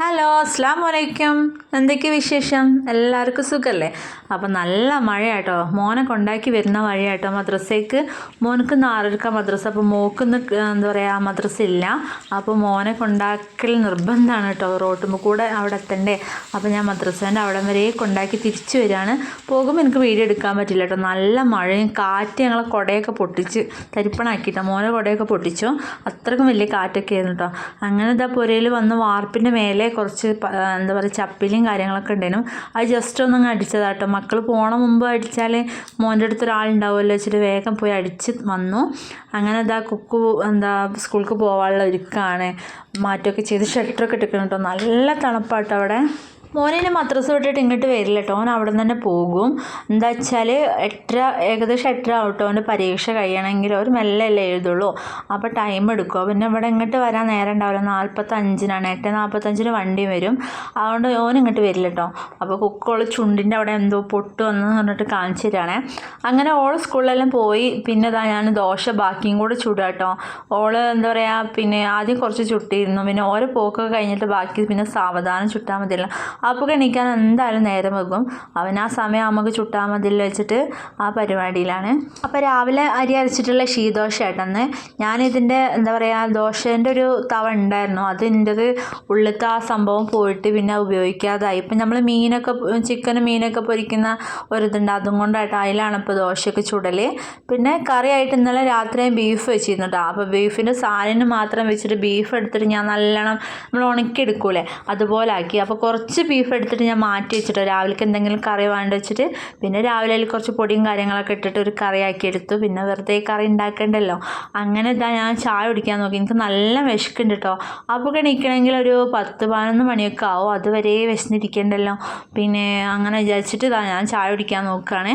Hello അസ്സലാമു അലൈക്കും. എന്തൊക്കെ വിശേഷം? എല്ലാവർക്കും സുഖമല്ലേ? അപ്പം നല്ല മഴയാട്ടോ. മോനെ കൊണ്ടാക്കി വരുന്ന വഴിയാട്ടോ മദ്രസയ്ക്ക്. മോനക്ക് 6:30 മദ്രസ. അപ്പോൾ മോക്കൊന്ന് എന്താ പറയുക മദ്രസ ഇല്ല. അപ്പോൾ മോനെ കൊണ്ടാക്കൽ നിർബന്ധമാണ് കേട്ടോ. റോട്ടുമ്പോൾ കൂടെ അവിടെ എത്തണ്ടേ. അപ്പോൾ ഞാൻ മദ്രസേൻ്റെ അവിടം വരെ കൊണ്ടാക്കി തിരിച്ചു വരികയാണ്. പോകുമ്പോൾ എനിക്ക് വീഡിയോ എടുക്കാൻ പറ്റില്ല കേട്ടോ. നല്ല മഴയും കാറ്റ് ഞങ്ങളെ കുടയൊക്കെ പൊട്ടിച്ച് തരിപ്പണാക്കിയിട്ടോ. മോനെ കുടയൊക്കെ പൊട്ടിച്ചു. അത്രയ്ക്കും വലിയ കാറ്റൊക്കെ ആയിരുന്നു കേട്ടോ. അങ്ങനെ ഇതാ പുരയിൽ വന്ന് വാർപ്പിൻ്റെ മേലെ കുറച്ച് എന്താ പറയുക ചപ്പിലും കാര്യങ്ങളൊക്കെ ഉണ്ടായിരുന്നു. അത് ജസ്റ്റ് ഒന്നങ്ങ് അടിച്ചതാട്ടോ. മക്കൾ പോണ മുമ്പ് അടിച്ചാൽ മോൻ്റെ അടുത്ത് ഒരാളുണ്ടാവുമല്ലോ വെച്ചിട്ട് വേഗം പോയി അടിച്ച് വന്നു. അങ്ങനെ ഇതാ സ്കൂൾക്ക് പോകാനുള്ള ഒരുക്കാണ്. മാറ്റമൊക്കെ ചെയ്ത് ഷട്ടറൊക്കെ ഇട്ടിക്കണം കേട്ടോ. നല്ല തണുപ്പാട്ടോ അവിടെ. മോനെ മദ്രസ വിട്ടിട്ട് ഇങ്ങോട്ട് വരില്ല കേട്ടോ. ഓൻ അവിടെ നിന്ന് തന്നെ പോകും. എന്താ വെച്ചാൽ ഏകദേശം 8:30 ആവട്ടോ അവൻ്റെ പരീക്ഷ കഴിയണമെങ്കിൽ ഒരു മെല്ലെ അല്ലേ എഴുതുള്ളൂ. അപ്പോൾ ടൈം എടുക്കുമോ. പിന്നെ ഇവിടെ ഇങ്ങോട്ട് വരാൻ നേരം ഉണ്ടാവില്ല. 4:45 8:45 വണ്ടി വരും. അതുകൊണ്ട് ഓൻ ഇങ്ങോട്ട് വരില്ല കേട്ടോ. അപ്പോൾ കുക്കോള് ചുണ്ടിൻ്റെ അവിടെ എന്തോ പൊട്ട് വന്ന് പറഞ്ഞിട്ട് കാണിച്ചു തരാണേ. അങ്ങനെ ഓൾ സ്കൂളിലെല്ലാം പോയി. പിന്നെ ഇതാ ഞാൻ ദോശ ബാക്കിയും കൂടെ ചുടുക കേട്ടോ. ഓള് എന്താ പറയുക പിന്നെ ആദ്യം കുറച്ച് ചുട്ടിയിരുന്നു. പിന്നെ ഓരോ പോക്കൊക്കെ കഴിഞ്ഞിട്ട് ബാക്കി പിന്നെ സാവധാനം ചുട്ടാൽ മതിയല്ലോ. അപ്പോൾ എണീക്കാൻ എന്തായാലും നേരം വെക്കും. അവൻ ആ സമയം നമുക്ക് ചുട്ടാൽ മതിയിൽ വെച്ചിട്ട് ആ പരിപാടിയിലാണ്. അപ്പോൾ രാവിലെ അരി അരച്ചിട്ടുള്ള ഷീദോശ ആയിട്ടെന്ന് ഞാനിതിൻ്റെ എന്താ പറയുക ദോശേൻ്റെ ഒരു തവ ഉണ്ടായിരുന്നു. അത് എൻ്റെത് ഉള്ളിലത്തെ ആ സംഭവം പോയിട്ട് പിന്നെ ഉപയോഗിക്കാതായി. ഇപ്പം നമ്മൾ മീനൊക്കെ പൊരിക്കുന്ന ഒരിതുണ്ട്. അതും കൊണ്ടായിട്ട് അതിലാണ് ഇപ്പോൾ ദോശയൊക്കെ ചുടൽ. പിന്നെ കറിയായിട്ട് ഇന്നലെ രാത്രി ബീഫ് വെച്ചിരുന്നു കേട്ടോ. അപ്പോൾ ബീഫിൻ്റെ സാലിന് മാത്രം വെച്ചിട്ട് ബീഫ് എടുത്തിട്ട് ഞാൻ നല്ലോണം നമ്മൾ ഉണക്കിയെടുക്കൂലേ അതുപോലെ ആക്കി. അപ്പോൾ കുറച്ച് ബീഫ് എടുത്തിട്ട് ഞാൻ മാറ്റി വെച്ചിട്ടോ. രാവിലേക്ക് എന്തെങ്കിലും കറി വേണ്ട വെച്ചിട്ട് പിന്നെ രാവിലെ അതിൽ കുറച്ച് പൊടിയും കാര്യങ്ങളൊക്കെ ഇട്ടിട്ട് ഒരു കറിയാക്കി എടുത്തു. പിന്നെ വെറുതെ കറി ഉണ്ടാക്കണ്ടല്ലോ. അങ്ങനെ ഇതാ ഞാൻ ചായ കുടിക്കാൻ നോക്കി. എനിക്ക് നല്ല വിശക്കുണ്ട് കേട്ടോ. അപ്പോൾ എണീക്കണമെങ്കിൽ ഒരു 10-11 മണിയൊക്കെ ആവും. അതുവരെ വിശന്നിരിക്കണ്ടല്ലോ. പിന്നെ അങ്ങനെ വിചാരിച്ചിട്ട് ഇതാ ഞാൻ ചായ കുടിക്കാൻ നോക്കുകയാണ്.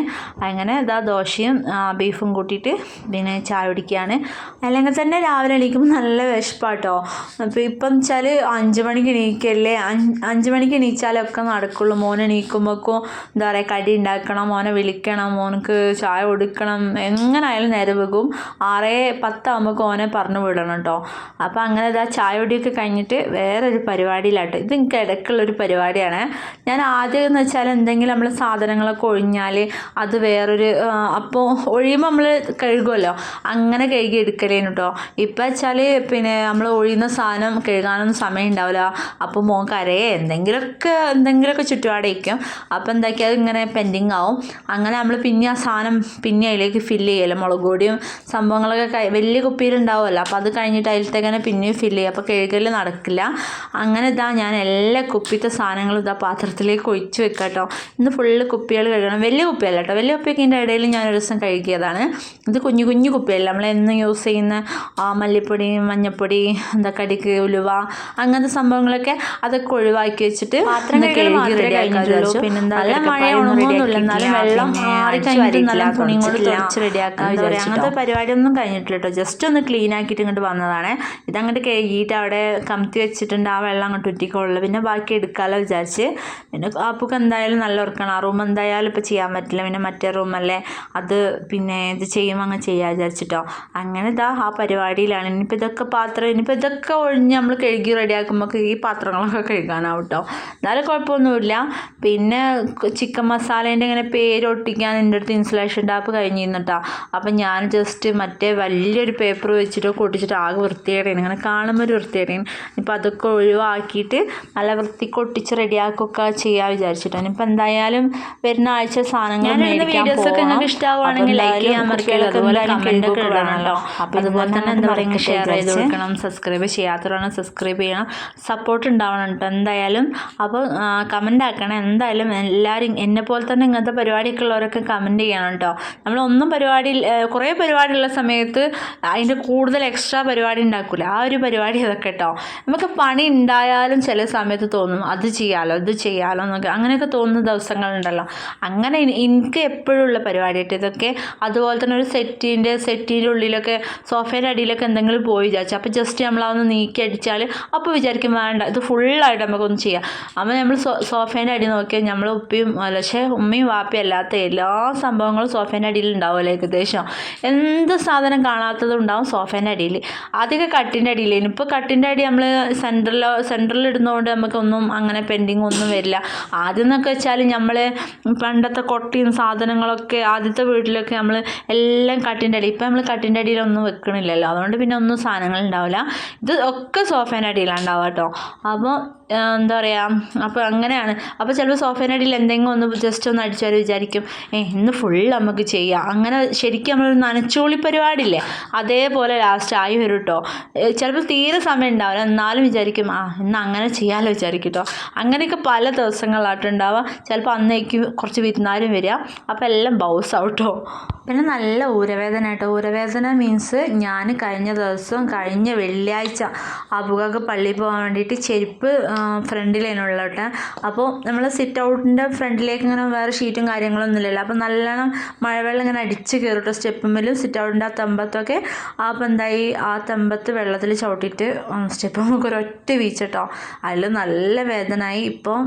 അങ്ങനെ ഇതാ ദോശയും ബീഫും കൂട്ടിയിട്ട് പിന്നെ ചായ കുടിക്കുകയാണ്. അല്ലെങ്കിൽ തന്നെ രാവിലെ എണീക്കുമ്പോൾ നല്ല വിശപ്പാട്ടോ. അപ്പോൾ ഇപ്പം വെച്ചാൽ 5 മണിക്ക് എണീക്കല്ലേ. 5 മണിക്ക് എണീച്ചാലൊക്കെ നടക്കുള്ളൂ. മോനെ എണീക്കുമ്പോഴേക്കും എന്താ പറയുക കടി ഉണ്ടാക്കണം, മോനെ വിളിക്കണം, മോനക്ക് ചായ കൊടുക്കണം. എങ്ങനെയായാലും നേരം വെക്കും. 6:10 ആകുമ്പോഴേക്കും ഓനെ പറഞ്ഞു വിടണം കേട്ടോ. അപ്പോൾ അങ്ങനെ ഇതാ ചായ കുടിയൊക്കെ കഴിഞ്ഞിട്ട് വേറൊരു പരിപാടിയിലാട്ടോ. ഇത് എനിക്ക് ഇടയ്ക്കുള്ളൊരു പരിപാടിയാണ്. ഞാൻ ആദ്യം എന്ന് വെച്ചാൽ എന്തെങ്കിലും നമ്മൾ സാധനങ്ങളൊക്കെ ഒഴിഞ്ഞാൽ അത് വേറൊരു അപ്പോൾ ഒഴിയുമ്പോൾ നമ്മൾ കഴുകുമല്ലോ. അങ്ങനെ കഴുകി എടുക്കലേനു കേട്ടോ. ഇപ്പം വെച്ചാൽ പിന്നെ നമ്മൾ ഒഴിയുന്ന സാധനം കഴുകാനൊന്നും സമയം ഉണ്ടാവില്ല. അപ്പോൾ മോൻ കരയെ എന്തെങ്കിലുമൊക്കെ ചുറ്റുപാടേക്കും. അപ്പോൾ എന്താക്കിയാൽ ഇങ്ങനെ പെൻഡിങ് ആവും. അങ്ങനെ നമ്മൾ പിന്നെ ആ സാധനം പിന്നെ അതിലേക്ക് ഫില്ല് ചെയ്യല്ലോ. മുളക് പൊടിയും സംഭവങ്ങളൊക്കെ വലിയ കുപ്പിയിലുണ്ടാവുമല്ലോ. അപ്പോൾ അത് കഴിഞ്ഞിട്ട് അതിലത്തേക്കന്നെ പിന്നെയും ഫില്ല് ചെയ്യും. അപ്പോൾ കഴുകൽ നടക്കില്ല. അങ്ങനെ ഇതാ ഞാൻ എല്ലാ കുപ്പിത്തെ സാധനങ്ങളും ഇതാ പാത്രത്തിലേക്ക് ഒഴിച്ച് വെക്കാം കേട്ടോ. ഇന്ന് ഫുള്ള് കുപ്പികൾ കഴുകണം. വലിയ കുപ്പിയല്ല കേട്ടോ. വലിയ കുപ്പിയൊക്കെ ഇതിൻ്റെ ഇടയിൽ ഞാനൊരു ദിവസം കഴുകിയതാണ്. ഇത് കുഞ്ഞു കുപ്പിയല്ല. നമ്മൾ എന്നും യൂസ് ചെയ്യുന്ന മല്ലിപ്പൊടി, മഞ്ഞൾപ്പൊടി, കടുക്, ഉലുവ അങ്ങനത്തെ സംഭവങ്ങളൊക്കെ അതൊക്കെ ഒഴിവാക്കി വെച്ചിട്ട് നല്ല മഴ ഉണങ്ങുന്നില്ല. എന്നാലും വെള്ളം മാറി കഴിഞ്ഞിട്ട് നല്ല തുണിയും കൊണ്ട് തുടച്ച് റെഡിയാക്കാൻ വിചാരിച്ചു. അങ്ങനത്തെ പരിപാടിയൊന്നും കഴിഞ്ഞിട്ടില്ല കേട്ടോ. ജസ്റ്റ് ഒന്ന് ക്ലീൻ ആക്കിയിട്ട് ഇങ്ങോട്ട് വന്നതാണ്. ഇതങ്ങോട്ട് കഴുകിയിട്ട് അവിടെ കമത്തി വെച്ചിട്ടുണ്ട്. ആ വെള്ളം അങ്ങോട്ട് ഉറ്റിക്കൊള്ളു. പിന്നെ ബാക്കി എടുക്കാമല്ലോ വിചാരിച്ച്. പിന്നെ ആപ്പൊക്കെ എന്തായാലും നല്ല ഉറക്കണം. ആ റൂം എന്തായാലും ഇപ്പോൾ ചെയ്യാൻ പറ്റില്ല. പിന്നെ മറ്റേ റൂമല്ലേ അത് പിന്നെ ഇത് ചെയ്യുമ്പോൾ അങ്ങ് ചെയ്യാൻ വിചാരിച്ചിട്ടോ. അങ്ങനെ ഇതാ ആ പരിപാടിയിലാണ്. ഇനിയിപ്പോൾ ഇതൊക്കെ ഒഴിഞ്ഞ് നമ്മൾ കഴുകി റെഡിയാക്കുമ്പോൾ ഈ പാത്രങ്ങളൊക്കെ കഴുകാനാവും കേട്ടോ. എന്നാലും കുഴപ്പമൊന്നുമില്ല. പിന്നെ ചിക്കൻ മസാലേൻ്റെ ഇങ്ങനെ പേരൊട്ടിക്കാൻ എൻ്റെ അടുത്ത് ഇൻസുലേഷൻ ടാപ്പ് കഴിഞ്ഞിരുന്നു കേട്ടോ. അപ്പം ഞാൻ ജസ്റ്റ് മറ്റേ വലിയൊരു പേപ്പർ വെച്ചിട്ട് ഒട്ടിച്ചിട്ട് ആകെ വൃത്തികേടാണ്. ഇങ്ങനെ കാണുമ്പോൾ ഒരു വൃത്തികേടാണ്. ഇപ്പം അതൊക്കെ ഒഴിവാക്കിയിട്ട് നല്ല വൃത്തിക്ക് ഒട്ടിച്ച് റെഡിയാക്കുകയൊക്കെ ചെയ്യാൻ വിചാരിച്ചിട്ടോ. ഇനിയിപ്പോൾ എന്തായാലും വരുന്ന ആഴ്ച സാധനങ്ങൾ വീഡിയോസൊക്കെ നിങ്ങൾക്ക് ഇഷ്ടമാവുകയാണെങ്കിൽ ലൈക്ക് ചെയ്യാൻ മറക്കല്ലോ. അതുപോലെ കമൻറ്റൊക്കെ ഇടണമല്ലോ. അപ്പോൾ അതുപോലെ തന്നെ എന്താ പറയുക ഷെയർ ചെയ്ത് കൊടുക്കണം. സബ്സ്ക്രൈബ് ചെയ്യാത്തവരാണ് സബ്സ്ക്രൈബ് ചെയ്യണം. സപ്പോർട്ട് ഉണ്ടാവണം കേട്ടോ എന്തായാലും. അപ്പോൾ കമൻ്റ് ആക്കണം എന്തായാലും. എല്ലാവരും എന്നെപ്പോലെ തന്നെ ഇങ്ങനത്തെ പരിപാടിയൊക്കെ ഉള്ളവരൊക്കെ കമൻറ്റ് ചെയ്യണം കേട്ടോ. നമ്മളൊന്നും കുറേ പരിപാടിയുള്ള സമയത്ത് അതിൻ്റെ കൂടുതൽ എക്സ്ട്രാ പരിപാടി ഉണ്ടാക്കില്ല. ആ ഒരു പരിപാടി അതൊക്കെ കേട്ടോ. നമുക്ക് പണി ഉണ്ടായാലും ചില സമയത്ത് തോന്നും അത് ചെയ്യാലോ ഇത് ചെയ്യാലോ എന്നൊക്കെ അങ്ങനെയൊക്കെ തോന്നുന്ന ദിവസങ്ങളുണ്ടല്ലോ. അങ്ങനെ എനിക്ക് എപ്പോഴും ഉള്ള പരിപാടിയായിട്ട് ഇതൊക്കെ. അതുപോലെ തന്നെ ഒരു സെറ്റിൻ്റെ ഉള്ളിലൊക്കെ സോഫേൻ്റെ അടിയിലൊക്കെ എന്തെങ്കിലും പോയി വിചാരിച്ചു. അപ്പോൾ ജസ്റ്റ് നമ്മളതൊന്ന് നീക്കി അടിച്ചാൽ അപ്പോൾ വിചാരിക്കും വേണ്ട ഇത് ഫുള്ളായിട്ട് നമുക്കൊന്ന് ചെയ്യാം. അപ്പോൾ നമ്മൾ സോഫേൻ്റെ അടി നോക്കിയാൽ നമ്മൾ ഉമ്മയും വാപ്പയും അല്ലാത്ത എല്ലാ സംഭവങ്ങളും സോഫേൻ്റെ അടിയിൽ ഉണ്ടാവുമല്ലോ ഏകദേശം. എന്ത് സാധനം കാണാത്തതും ഉണ്ടാവും സോഫേൻ്റെ അടിയിൽ. ആദ്യമൊക്കെ കട്ടിൻ്റെ അടിയിലേനും. ഇപ്പോൾ കട്ടിൻ്റെ അടി നമ്മൾ സെൻറ്ററിൽ ഇടുന്നതുകൊണ്ട് നമുക്കൊന്നും അങ്ങനെ പെൻഡിങ് ഒന്നും വരില്ല. ആദ്യം എന്നൊക്കെ വെച്ചാൽ നമ്മൾ പണ്ടത്തെ കൊട്ടിയും സാധനങ്ങളൊക്കെ ആദ്യത്തെ വീട്ടിലൊക്കെ നമ്മൾ എല്ലാം കട്ടിൻ്റെ അടി. ഇപ്പം നമ്മൾ കട്ടിൻ്റെ അടിയിലൊന്നും വെക്കണില്ലല്ലോ, അതുകൊണ്ട് പിന്നെ ഒന്നും സാധനങ്ങൾ ഉണ്ടാവില്ല. ഇത് ഒക്കെ സോഫേൻ്റെ അടിയിലാണ് ഉണ്ടാവുക കേട്ടോ. അപ്പോൾ എന്താ പറയുക, അപ്പോൾ അങ്ങനെയാണ്. അപ്പോൾ ചിലപ്പോൾ സോഫേൻ്റെ അടിയിൽ എന്തെങ്കിലും ഒന്ന് ജസ്റ്റ് ഒന്ന് അടിച്ചാൽ വിചാരിക്കും ഇന്ന് ഫുൾ നമുക്ക് ചെയ്യാം. അങ്ങനെ ശരിക്കും നമ്മൾ നനച്ചോളി പരിപാടിയില്ലേ അതേപോലെ ലാസ്റ്റ് ആയി വരും കേട്ടോ. ചിലപ്പോൾ തീരെ സമയം ഉണ്ടാവില്ല, എന്നാലും വിചാരിക്കും ഇന്ന് അങ്ങനെ ചെയ്യാമല്ലോ വിചാരിക്കും കേട്ടോ. അങ്ങനെയൊക്കെ പല ദിവസങ്ങളായിട്ടുണ്ടാവുക. ചിലപ്പോൾ അന്നേക്ക് കുറച്ച് വിരുന്നാരും വരിക, അപ്പോൾ എല്ലാം ബൗസ് ആവട്ടോ. പിന്നെ നല്ല ഊരവേദന കേട്ടോ. ഊരവേദന മീൻസ് ഞാൻ കഴിഞ്ഞ വെള്ളിയാഴ്ച അബുകാക്ക് പള്ളിയിൽ പോകാൻ വേണ്ടിയിട്ട് ചെരുപ്പ് ഫ്രണ്ടിലേനുള്ള കേട്ടോ. അപ്പോൾ നമ്മൾ സിറ്റ് ഔട്ടിൻ്റെ ഫ്രണ്ടിലേക്ക് ഇങ്ങനെ വേറെ ഷീറ്റും കാര്യങ്ങളൊന്നും ഇല്ലല്ലോ. അപ്പോൾ നല്ലോണം മഴവെള്ളം ഇങ്ങനെ അടിച്ച് കയറും കേട്ടോ സ്റ്റെപ്പുമ്മലും സിറ്റ് ഔട്ടിൻ്റെ ആ തമ്പത്തൊക്കെ. അപ്പോൾ എന്തായി ആ തമ്പത്ത് വെള്ളത്തിൽ ചവിട്ടിയിട്ട് സ്റ്റെപ്പ് നമുക്ക് ഒരൊറ്റ വീഴ്ചട്ടോ. അതിൽ നല്ല വേദനയായി. ഇപ്പം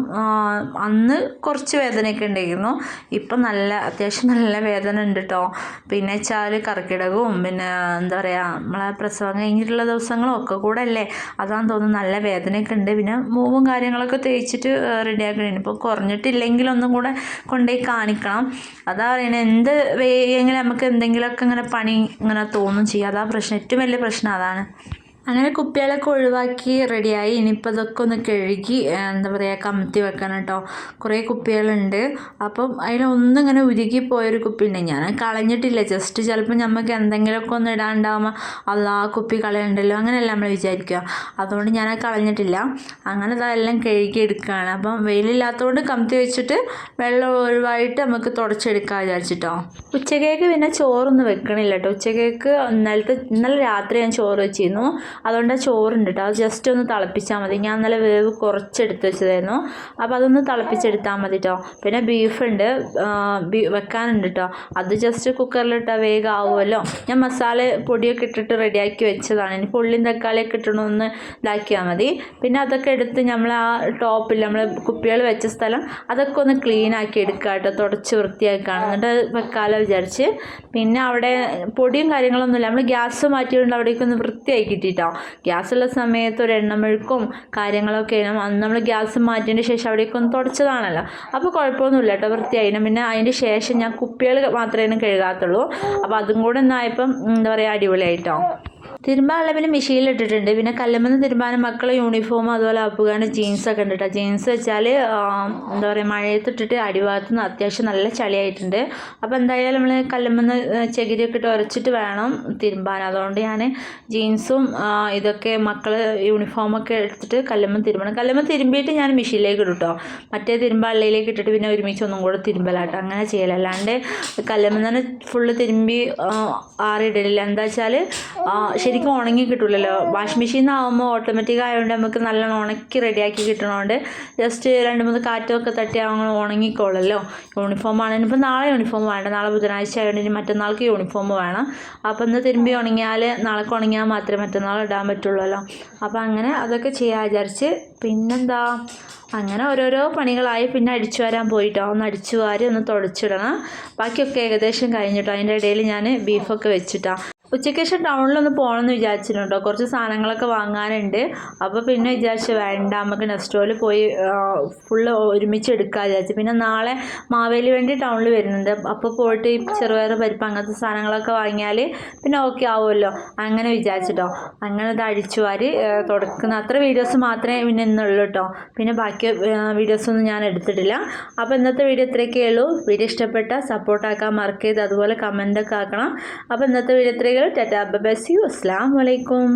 അന്ന് കുറച്ച് വേദനയൊക്കെ ഉണ്ടായിരുന്നു, ഇപ്പം അത്യാവശ്യം നല്ല വേദന ഉണ്ട് കേട്ടോ. പിന്നെ വെച്ചാൽ കർക്കിടകവും പിന്നെ എന്താ പറയുക നമ്മളെ പ്രസവം കഴിഞ്ഞിട്ടുള്ള ദിവസങ്ങളും ഒക്കെ കൂടെ അല്ലേ, അതാന്ന് തോന്നുന്നു നല്ല വേദനയൊക്കെ ഉണ്ട്. പിന്നെ മൂവും കാര്യങ്ങളൊക്കെ തേച്ചിട്ട് റെഡിയാക്കണം. ഇപ്പോൾ കുറഞ്ഞിട്ടില്ലെങ്കിലൊന്നും കൂടെ കൊണ്ടുപോയി കാണിക്കണം. അതാ പറയുന്നത്, എന്ത് എങ്കിലും നമുക്ക് എന്തെങ്കിലുമൊക്കെ ഇങ്ങനെ പണി ഇങ്ങനെ തോന്നും ചെയ്യും. അതാ പ്രശ്നം, ഏറ്റവും വലിയ പ്രശ്നം അതാണ്. അങ്ങനെ കുപ്പികളൊക്കെ ഒഴിവാക്കി റെഡിയായി. ഇനിയിപ്പോൾ ഇതൊക്കെ ഒന്ന് കഴുകി എന്താ പറയുക കമത്തി വെക്കണം കേട്ടോ. കുറേ കുപ്പികളുണ്ട്. അപ്പം അതിലൊന്നും ഇങ്ങനെ ഉരുകിപ്പോയൊരു കുപ്പി ഉണ്ട്, ഞാൻ കളഞ്ഞിട്ടില്ല. ജസ്റ്റ് ചിലപ്പോൾ നമുക്ക് എന്തെങ്കിലുമൊക്കെ ഒന്ന് ഇടാണ്ടാകുമ്പോൾ ആ കുപ്പി കളയണ്ടല്ലോ അങ്ങനെയല്ല നമ്മൾ വിചാരിക്കുക. അതുകൊണ്ട് ഞാൻ കളഞ്ഞിട്ടില്ല. അങ്ങനെ ഇതെല്ലാം കഴുകി എടുക്കുകയാണ്. അപ്പം വെയിലില്ലാത്തതുകൊണ്ട് കമത്തി വെച്ചിട്ട് വെള്ളം ഒഴിവായിട്ട് നമുക്ക് തുടച്ചെടുക്കാൻ വിചാരിച്ചിട്ടോ. ഉച്ചക്കേക്ക് പിന്നെ ചോറൊന്നും വെക്കണില്ല കേട്ടോ. ഉച്ചക്കേക്ക് ഇന്നലെ രാത്രി ഞാൻ ചോറ് വെച്ചിരുന്നു, അതുകൊണ്ട് ചോറുണ്ട് കേട്ടോ. അത് ജസ്റ്റ് ഒന്ന് തിളപ്പിച്ചാൽ മതി. ഞാൻ നല്ല വേവ് കുറച്ചെടുത്ത് വെച്ചതായിരുന്നു, അപ്പോൾ അതൊന്ന് തിളപ്പിച്ചെടുത്താൽ മതി കേട്ടോ. പിന്നെ ബീഫുണ്ട് വെക്കാനുണ്ട് കേട്ടോ. അത് ജസ്റ്റ് കുക്കറിലിട്ടാൽ വേഗം ആവുമല്ലോ. ഞാൻ മസാല പൊടിയൊക്കെ ഇട്ടിട്ട് റെഡിയാക്കി വെച്ചതാണ്. ഇനി ഉള്ളിയും തക്കാളിയൊക്കെ ഇട്ടിട്ടൊന്ന് ഇതാക്കിയാൽ മതി. പിന്നെ അതൊക്കെ എടുത്ത് നമ്മൾ ആ ടോപ്പിൽ നമ്മൾ കുപ്പികൾ വെച്ച സ്ഥലം അതൊക്കെ ഒന്ന് ക്ലീൻ ആക്കി എടുക്കുക കേട്ടോ, തുടച്ച് വൃത്തിയാക്കുകയാണ്. എന്നിട്ട് വെക്കാലോ വിചാരിച്ച്. പിന്നെ അവിടെ പൊടിയും കാര്യങ്ങളൊന്നുമില്ല, നമ്മൾ ഗ്യാസ് മാറ്റിയിട്ടുണ്ട്, അവിടേക്കൊന്ന് വൃത്തിയാക്കി കിട്ടിയിട്ടോ. ഗ്യാസുള്ള സമയത്ത് ഒരു എണ്ണമെഴുക്കും കാര്യങ്ങളൊക്കെ അന്ന് നമ്മൾ ഗ്യാസ് മാറ്റിയതിന് ശേഷം അവിടേക്കൊന്ന് തുടച്ചതാണല്ലോ, അപ്പോൾ കുഴപ്പമൊന്നുമില്ല കേട്ടോ, വൃത്തിയായിരുന്നു. പിന്നെ അതിന് ശേഷം ഞാൻ കുപ്പികൾ മാത്രമേ കഴുകാത്തുള്ളൂ. അപ്പോൾ അതും കൂടെ ഒന്നായപ്പം എന്താ പറയുക അടിപൊളിയായിട്ടോ. തിരുമ്പാനുള്ള പിന്നെ മെഷീനിലിട്ടിട്ടുണ്ട്. പിന്നെ കല്ലുമെന്ന് തിരുമ്പാനും മക്കളെ യൂണിഫോം അതുപോലെ അപ്പുകാണ് ജീൻസൊക്കെ ഉണ്ട് കേട്ടോ. ജീൻസ് വെച്ചാൽ എന്താ പറയുക മഴയത്തിട്ടിട്ട് അടിഭാഗത്ത് നിന്ന് അത്യാവശ്യം നല്ല ചളിയായിട്ടുണ്ട്. അപ്പോൾ എന്തായാലും നമ്മൾ കല്ലുമെന്ന് ചകിരിയൊക്കെ ഇട്ട് ഉരച്ചിട്ട് വേണം തിരുമ്പാൻ. അതുകൊണ്ട് ഞാൻ ജീൻസും ഇതൊക്കെ മക്കൾ യൂണിഫോമൊക്കെ എടുത്തിട്ട് കല്ലുമ്മ തിരുമ്പണം. കല്ലുമ്മ തിരുമ്പിയിട്ട് ഞാൻ മെഷീനിലേക്ക് ഇടും കേട്ടോ. മറ്റേ തിരുമ്പാള്ളിയിലേക്ക് ഇട്ടിട്ട് പിന്നെ ഒരുമിച്ച് ഒന്നും കൂടെ തിരുമ്പലാട്ടോ. അങ്ങനെ ചെയ്യല, അല്ലാണ്ട് കല്ലുമ്മ തന്നെ ഫുള്ള് തിരുമ്പി ആറിയിടില്ല. എന്താ വെച്ചാൽ ശരിക്കും ഉണങ്ങി കിട്ടില്ലല്ലോ. വാഷിംഗ് മെഷീനാകുമ്പോൾ ഓട്ടോമാറ്റിക് ആയതുകൊണ്ട് നമുക്ക് നല്ലോണം ഉണക്കി റെഡിയാക്കി കിട്ടണോണ്ട് ജസ്റ്റ് 2-3 കാറ്റൊക്കെ തട്ടി അങ്ങനെ ഉണങ്ങിക്കോളല്ലോ. യൂണിഫോം ആണെങ്കിൽ ഇപ്പോൾ നാളെ യൂണിഫോം വേണ്ട, നാളെ ബുധനാഴ്ച ആയതുകൊണ്ട് ഇനി മറ്റന്നാൾക്ക് യൂണിഫോം വേണം. അപ്പോൾ ഇന്ന് തിരുമ്പി ഉണങ്ങിയാൽ നാളേക്ക് ഉണങ്ങിയാൽ മാത്രമേ മറ്റന്നാൾ ഇടാൻ പറ്റുള്ളൂല്ലോ. അപ്പോൾ അങ്ങനെ അതൊക്കെ ചെയ്യാൻ വിചാരിച്ച്. പിന്നെന്താ അങ്ങനെ ഓരോരോ പണികളായി. പിന്നെ അടിച്ചു വരാൻ പോയിട്ടോ, ഒന്ന് അടിച്ചു വാരി ഒന്ന് തുടച്ചിടണം. ബാക്കിയൊക്കെ ഏകദേശം കഴിഞ്ഞിട്ടോ. അതിൻ്റെ ഇടയിൽ ഞാൻ ബീഫൊക്കെ വെച്ചിട്ടാ. ഉച്ചയ്ക്ക് ശേഷം ടൗണിലൊന്ന് പോകണമെന്ന് വിചാരിച്ചിട്ടുണ്ടോ, കുറച്ച് സാധനങ്ങളൊക്കെ വാങ്ങാനുണ്ട്. അപ്പോൾ പിന്നെ വിചാരിച്ചു വേണ്ട, നമുക്ക് നെസ്റ്റോയിൽ പോയി ഫുള്ള് ഒരുമിച്ച് എടുക്കാൻ വിചാരിച്ചു. പിന്നെ നാളെ മാവേലി വേണ്ടി ടൗണിൽ വരുന്നുണ്ട്, അപ്പോൾ പോയിട്ട് ഈ ചെറുപയർ പരിപ്പ് അങ്ങനത്തെ സാധനങ്ങളൊക്കെ വാങ്ങിയാൽ പിന്നെ ഓക്കെ ആവുമല്ലോ, അങ്ങനെ വിചാരിച്ചിട്ടോ. അങ്ങനെ ഇത് അടിച്ചു വാരി തുടക്കുന്ന അത്ര വീഡിയോസ് മാത്രമേ പിന്നെ ഇന്നുള്ളൂ കേട്ടോ. പിന്നെ ബാക്കി വീഡിയോസൊന്നും ഞാൻ എടുത്തിട്ടില്ല. അപ്പോൾ ഇന്നത്തെ വീഡിയോ ഇത്രയൊക്കെ ഉള്ളൂ. വീഡിയോ ഇഷ്ടപ്പെട്ടാൽ സപ്പോർട്ടാക്കാൻ മറക്കരുത്, അതുപോലെ കമൻറ്റൊക്കെ ആക്കണം. അപ്പോൾ ഇന്നത്തെ വീഡിയോ ഇത്രയൊക്കെ. Tata bye bye, see you, അസ്സലാമു അലൈക്കും.